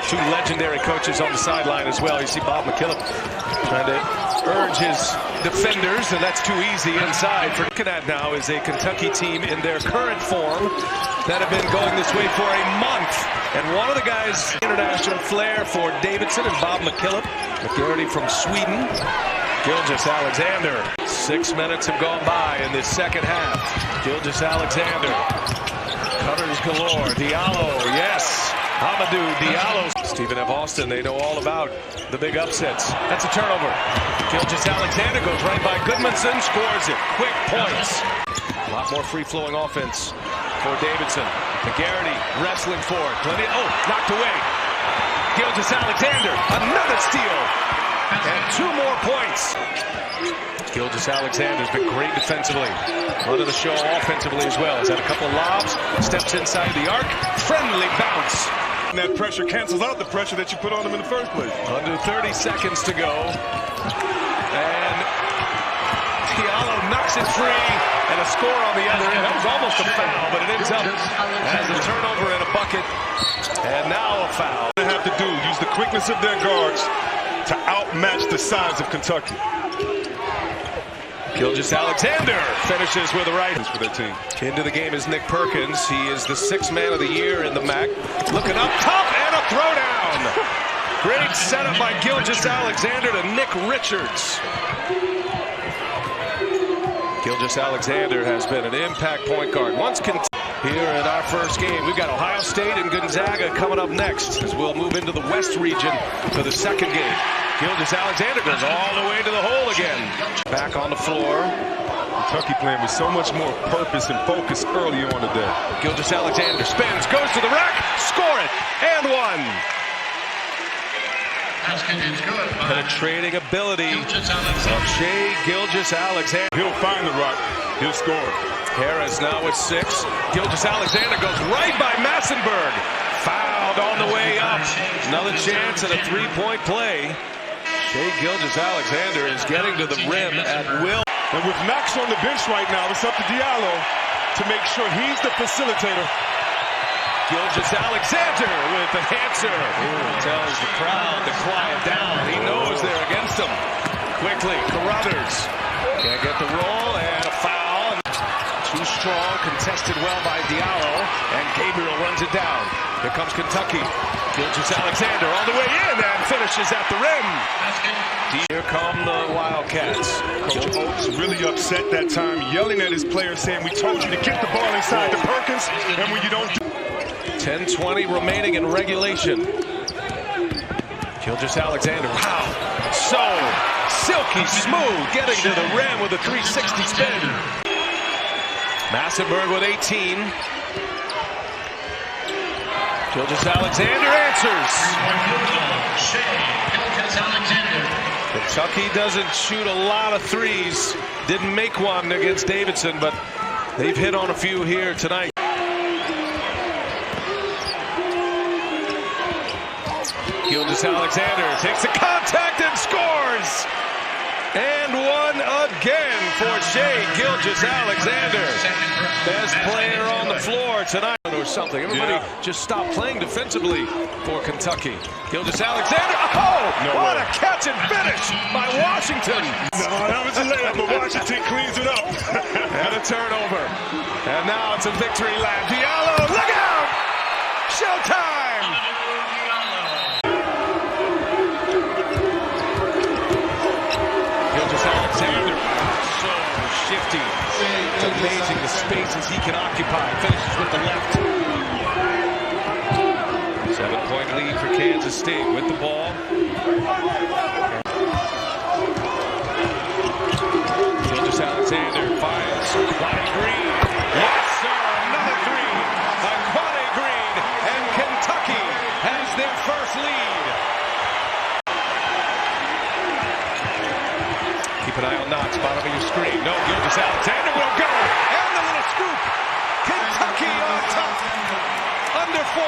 Two legendary coaches on the sideline as well. You see Bob McKillop trying to urge his defenders, and that's too easy inside. For looking at now is a Kentucky team in their current form that have been going this way for a month. And one of the guys, international flair for Davidson and Bob McKillop. McGarity from Sweden. Gilgeous-Alexander. 6 minutes have gone by in this second half. Gilgeous-Alexander. Cutters galore. Diallo, yes. Amadou Diallo. Stephen F. Austin, they know all about the big upsets. That's a turnover. Gilgeous-Alexander goes right by Goodmanson, scores it. Quick points. A lot more free-flowing offense for Davidson. McGarity wrestling for it. Plenty. Oh, knocked away. Gilgeous-Alexander, another steal. And 2 more points. Gilgeous-Alexander's been great defensively. Running the show offensively as well. He's had a couple of lobs. Steps inside the arc. Friendly bounce. And that pressure cancels out the pressure that you put on him in the first place. Under 30 seconds to go. And Diallo knocks it free. And a score on the other end. That was almost a foul, but it ends up as a turnover and a bucket. And now a foul. They have to do, use the quickness of their guards to outmatch the size of Kentucky. Gilgeous-Alexander finishes with a right for their team. Into the game is Nick Perkins. He is the 6th man of the year in the MAC. Looking up top and a throwdown. Great setup by Gilgeous-Alexander to Nick Richards. Gilgeous-Alexander has been an impact point guard. Once here in our first game, we've got Ohio State and Gonzaga coming up next as we'll move into the West region for the second game. Gilgeous-Alexander goes all the way to the hole again. Back on the floor. Kentucky playing with so much more purpose and focus early on today. Gilgeous-Alexander spins, goes to the rack, score it, and one. Penetrating ability of Shai Gilgeous-Alexander. He'll find the rock. He'll score. Harris now with 6. Gilgeous-Alexander goes right by Massenberg. Fouled on the way up. Another chance at a 3-point play. Shai Gilgeous-Alexander is getting to the rim at will. And with Knox on the bench right now, it's up to Diallo to make sure he's the facilitator. Gilgeous-Alexander with the answer. Tells the crowd to quiet down. He knows they're against him. Quickly, Carruthers can't get the roll, and a foul. Too strong, contested well by Diallo, and Gabriel runs it down. Here comes Kentucky. Gilgeous-Alexander all the way in and finishes at the rim. Here come the Wildcats. Coach Oates really upset that time, yelling at his players, saying, "We told you to get the ball inside to Perkins, and when you don't..." 10:20 remaining in regulation. Gilgeous-Alexander, wow, so silky smooth, getting to the rim with a 360 spin. Massenberg with 18. Gilgeous-Alexander answers. Kentucky doesn't shoot a lot of threes. Didn't make one against Davidson, but they've hit on a few here tonight. Gilgeous-Alexander takes the contact and scores! And one again for Shai Gilgeous-Alexander. Best player on the floor tonight or something. Everybody just stopped playing defensively for Kentucky. Gilgeous-Alexander, what a catch and finish by Washington. No, that was a layup, but Washington cleans it up. And a turnover. And now it's a victory lap. Diallo, look out! Showtime! Gilgeous-Alexander, so shifty. It's amazing the spaces he can occupy. Finishes with the left. 7-point lead for Kansas State with the ball. Gilgeous-Alexander finds Quade Green. Yes, sir, another three by Quade Green. And Kentucky has their first lead. Keep an eye on Knox, bottom of your screen. No, Gilgeous-Alexander will go. And the little scoop. Kentucky on top. Under 4.